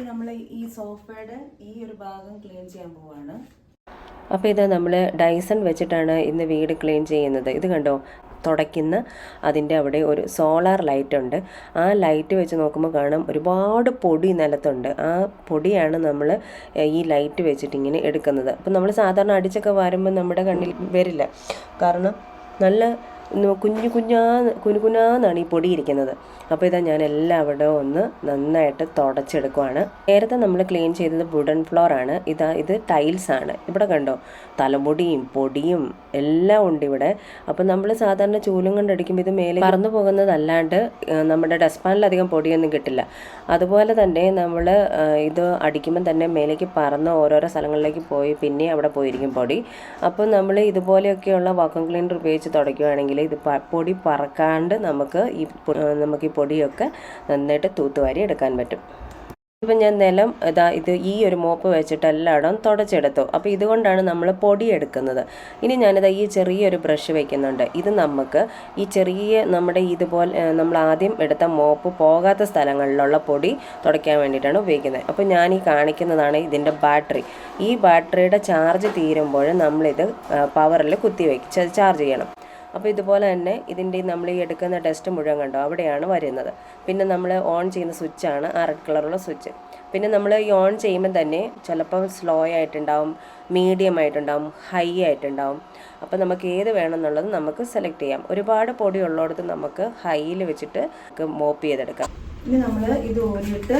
നമ്മൾ ഈ സോഫയുടെ ഈ ഒരു ഭാഗം ക്ലീൻ ചെയ്യാൻ പോവാണ്. അപ്പോൾ ഇത് നമ്മൾ ഡൈസൺ വെച്ചിട്ടാണ് ഇന്ന് വീട് ക്ലീൻ ചെയ്യുന്നത്. ഇത് കണ്ടോ, തുടയ്ക്കുന്ന അതിൻ്റെ അവിടെ ഒരു സോളാർ ലൈറ്റ് ഉണ്ട്. ആ ലൈറ്റ് വെച്ച് നോക്കുമ്പോൾ കാണാം ഒരുപാട് പൊടി നിലത്തുണ്ട്. ആ പൊടിയാണ് നമ്മൾ ഈ ലൈറ്റ് വെച്ചിട്ട് ഇങ്ങനെ എടുക്കുന്നത്. അപ്പം നമ്മൾ സാധാരണ അടിച്ചൊക്കെ വരുമ്പോൾ നമ്മുടെ കണ്ണിൽ വരില്ല, കാരണം നല്ല കുഞ്ഞാന്നാണ് ഈ പൊടി ഇരിക്കുന്നത്. അപ്പോൾ ഇതാ ഞാൻ എല്ലാവരുടെയും ഒന്ന് നന്നായിട്ട് തുടച്ചെടുക്കുവാണ്. നേരത്തെ നമ്മൾ ക്ലീൻ ചെയ്തത് വുഡൻ ഫ്ലോർ ആണ്. ഇത് ടൈൽസ് ആണ്. ഇവിടെ കണ്ടോ, തലമുടിയും പൊടിയും എല്ലാം ഉണ്ട് ഇവിടെ. അപ്പം നമ്മൾ സാധാരണ ചൂലും കൊണ്ടടിക്കുമ്പോൾ ഇത് മേലെ പറന്നു പോകുന്നതല്ലാണ്ട് നമ്മുടെ ഡസ്റ്റ്പാനിലധികം പൊടിയൊന്നും കിട്ടില്ല. അതുപോലെ തന്നെ നമ്മൾ ഇത് അടിക്കുമ്പം തന്നെ മേലേക്ക് പറന്ന് ഓരോരോ സ്ഥലങ്ങളിലേക്ക് പോയി പിന്നെ അവിടെ പോയിരിക്കും പൊടി. അപ്പോൾ നമ്മൾ ഇതുപോലെയൊക്കെയുള്ള വാക്വം ക്ലീനർ ഉപയോഗിച്ച് തുടയ്ക്കുകയാണെങ്കിൽ ഇത് പൊടി പറക്കാണ്ട് നമുക്ക് ഈ പൊടിയൊക്കെ നന്നായിട്ട് തൂത്തുവാരി എടുക്കാൻ പറ്റും. ഇപ്പം ഞാൻ നിലം ഇത് ഈ ഒരു മോപ്പ് വെച്ചിട്ട് എല്ലായിടവും തുടച്ചെടുത്തു. അപ്പോൾ ഇതുകൊണ്ടാണ് നമ്മൾ പൊടി എടുക്കുന്നത്. ഇനി ഞാനിത് ഈ ചെറിയൊരു ബ്രഷ് വയ്ക്കുന്നുണ്ട്. ഇത് നമുക്ക് ഈ ചെറിയ നമ്മുടെ ഇതുപോലെ നമ്മൾ ആദ്യം എടുത്ത മോപ്പ് പോകാത്ത സ്ഥലങ്ങളിലുള്ള പൊടി തുടയ്ക്കാൻ വേണ്ടിയിട്ടാണ് ഉപയോഗിക്കുന്നത്. അപ്പോൾ ഞാൻ ഈ കാണിക്കുന്നതാണ് ഇതിൻ്റെ ബാറ്ററി. ഈ ബാറ്ററിയുടെ ചാർജ് തീരുമ്പോൾ നമ്മളിത് പവറിൽ കുത്തിവെച്ച് ചാർജ് ചെയ്യണം. അപ്പോൾ ഇതുപോലെ തന്നെ ഇതിൻ്റെ നമ്മൾ ഈ എടുക്കുന്ന ഡസ്റ്റ് മുഴുവൻ കണ്ടോ അവിടെയാണ് വരുന്നത്. പിന്നെ നമ്മൾ ഓൺ ചെയ്യുന്ന സ്വിച്ചാണ് ആ റെഡ് കളറുള്ള സ്വിച്ച്. പിന്നെ നമ്മൾ ഈ ഓൺ ചെയ്യുമ്പോൾ തന്നെ ചിലപ്പോൾ സ്ലോ ആയിട്ടുണ്ടാവും, മീഡിയം ആയിട്ടുണ്ടാവും, ഹൈ ആയിട്ടുണ്ടാവും. അപ്പോൾ നമുക്ക് ഏത് വേണമെന്നുള്ളത് നമുക്ക് സെലക്ട് ചെയ്യാം. ഒരുപാട് പൊടി ഉള്ളിടത്ത് നമുക്ക് ഹൈയിൽ വെച്ചിട്ട് മോപ്പ് ചെയ്തെടുക്കാം. ഇനി നമ്മൾ ഇത് ഊരിയിട്ട്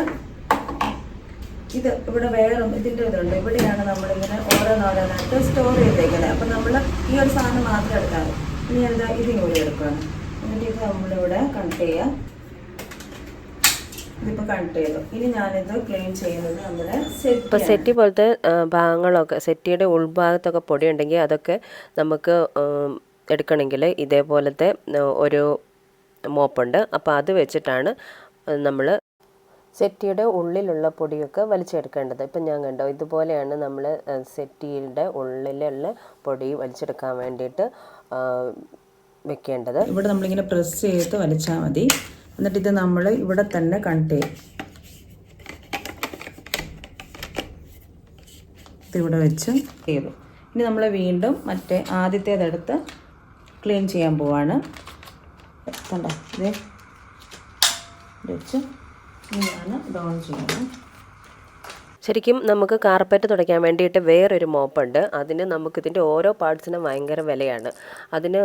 ഇത് ഇവിടെ വേറെ ഇതിൻ്റെ ഇതുണ്ട്. ഇവിടെയാണ് നമ്മളിങ്ങനെ ഓരോന്നോരോന്നായിട്ട് സ്റ്റോർ ചെയ്തേക്കുന്നത്. അപ്പോൾ നമ്മൾ ഈ ഒരു സാധനം മാത്രം എടുക്കാം. ഇനി എന്താ ഇതിനും കൂടി എടുക്കണം. എന്നിട്ട് ഇത് നമ്മളിവിടെ കണക്ട് ചെയ്യാം. ഇതിപ്പോൾ കണക്ട് ചെയ്തു. ഇനി ഞാനിത് ക്ലീൻ ചെയ്യുന്നത് നമ്മുടെ ഇപ്പോൾ സെറ്റി പോലത്തെ ഭാഗങ്ങളൊക്കെ, സെറ്റിയുടെ ഉൾഭാഗത്തൊക്കെ പൊടി ഉണ്ടെങ്കിൽ അതൊക്കെ നമുക്ക് എടുക്കണമെങ്കിൽ ഇതേപോലത്തെ ഒരു മോപ്പുണ്ട്. അപ്പോൾ അത് വെച്ചിട്ടാണ് നമ്മൾ സെറ്റിയുടെ ഉള്ളിലുള്ള പൊടിയൊക്കെ വലിച്ചെടുക്കേണ്ടത്. ഇപ്പം ഞാൻ കണ്ടോ, ഇതുപോലെയാണ് നമ്മൾ സെറ്റിയുടെ ഉള്ളിലുള്ള പൊടി വലിച്ചെടുക്കാൻ വേണ്ടിയിട്ട് വെക്കേണ്ടത്. ഇവിടെ നമ്മളിങ്ങനെ പ്രസ് ചെയ്ത് വലിച്ചാൽ മതി. എന്നിട്ട് ഇത് നമ്മൾ ഇവിടെ തന്നെ കണക്ട് ചെയ്യും. ഇതിവിടെ വെച്ച് ചെയ്തു. ഇനി നമ്മൾ വീണ്ടും മറ്റേ ആദ്യത്തേതെടുത്ത് ക്ലീൻ ചെയ്യാൻ പോവാണ്. കണ്ടോ, ഇത് വെച്ച് ഇനിയാണ് ഇത് ഓൺ ചെയ്യുന്നത്. ശരിക്കും നമുക്ക് കാർപ്പറ്റ് തുടയ്ക്കാൻ വേണ്ടിയിട്ട് വേറൊരു മോപ്പുണ്ട്. അതിന് നമുക്കിതിൻ്റെ ഓരോ പാർട്സിനും ഭയങ്കര വിലയാണ്. അതിന്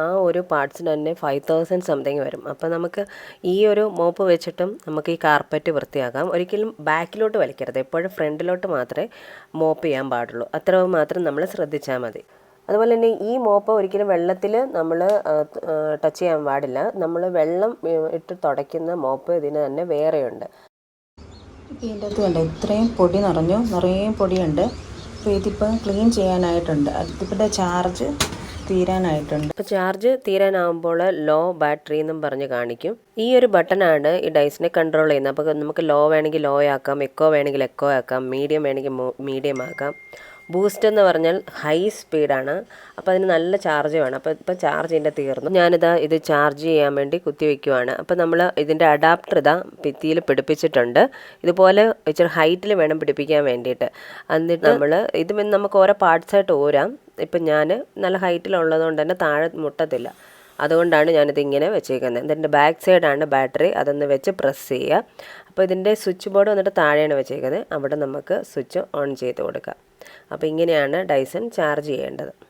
ആ ഒരു പാർട്സിന് തന്നെ 5000 സംതിങ് വരും. അപ്പോൾ നമുക്ക് ഈ ഒരു മോപ്പ് വെച്ചിട്ടും നമുക്ക് ഈ കാർപ്പറ്റ് വൃത്തിയാക്കാം. ഒരിക്കലും ബാക്കിലോട്ട് വലിക്കരുത്, എപ്പോഴും ഫ്രണ്ടിലോട്ട് മാത്രമേ മോപ്പ് ചെയ്യാൻ പാടുള്ളൂ. അത്ര മാത്രം നമ്മൾ ശ്രദ്ധിച്ചാൽ മതി. അതുപോലെ തന്നെ ഈ മോപ്പ് ഒരിക്കലും വെള്ളത്തിൽ നമ്മൾ ടച്ച് ചെയ്യാൻ പാടില്ല. നമ്മൾ വെള്ളം ഇട്ട് തുടയ്ക്കുന്ന മോപ്പ് ഇതിന് തന്നെ വേറെയുണ്ട്. ഇതിൻ്റെ അകത്ത് കണ്ടോ, ഇത്രയും പൊടി നിറയെ പൊടിയുണ്ട്. അപ്പോൾ ഇതിപ്പം ക്ലീൻ ചെയ്യാനായിട്ടുണ്ട്. ഇതിൻ്റെ ചാർജ് തീരാനായിട്ടുണ്ട്. അപ്പോൾ ചാർജ് തീരാനാകുമ്പോൾ ലോ ബാറ്ററി എന്നും പറഞ്ഞ് കാണിക്കും. ഈ ഒരു ബട്ടണാണ് ഈ ഡൈസിനെ കൺട്രോൾ ചെയ്യുന്നത്. അപ്പോൾ നമുക്ക് ലോ വേണമെങ്കിൽ ലോ ആക്കാം, എക്കോ വേണമെങ്കിൽ എക്കോ ആക്കാം, മീഡിയം വേണമെങ്കിൽ മീഡിയം ആക്കാം. ബൂസ്റ്റ് എന്ന് പറഞ്ഞാൽ ഹൈ സ്പീഡാണ്. അപ്പോൾ അതിന് നല്ല ചാർജ് വേണം. അപ്പോൾ ഇപ്പോൾ ചാർജ് ഇതിൻ്റെ തീർന്നു. ഇത് ചാർജ് ചെയ്യാൻ വേണ്ടി കുത്തി വയ്ക്കുവാണ്. അപ്പോൾ നമ്മൾ ഇതിൻ്റെ അഡാപ്റ്റർ ഭിത്തിയിൽ പിടിപ്പിച്ചിട്ടുണ്ട്. ഇതുപോലെ ഇച്ചിരി ഹൈറ്റിൽ വേണം പിടിപ്പിക്കാൻ വേണ്ടിയിട്ട്. എന്നിട്ട് ഇത് നമുക്ക് ഓരോ പാർട്സായിട്ട് ഊരാം. ഇപ്പം ഞാൻ നല്ല ഹൈറ്റിലുള്ളത് കൊണ്ട് തന്നെ താഴെ മുട്ടത്തില്ല. അതുകൊണ്ടാണ് ഞാനിത് ഇങ്ങനെ വെച്ചേക്കുന്നത്. ഇതിൻ്റെ ബാക്ക് സൈഡാണ് ബാറ്ററി. അതൊന്ന് വെച്ച് പ്രസ് ചെയ്യുക. അപ്പോൾ ഇതിൻ്റെ സ്വിച്ച് ബോർഡ് വന്നിട്ട് താഴെയാണ് വെച്ചേക്കുന്നത്. അവിടെ നമുക്ക് സ്വിച്ച് ഓൺ ചെയ്ത് കൊടുക്കാം. അപ്പോൾ ഇങ്ങനെയാണ് ഡൈസൺ ചാർജ് ചെയ്യേണ്ടത്.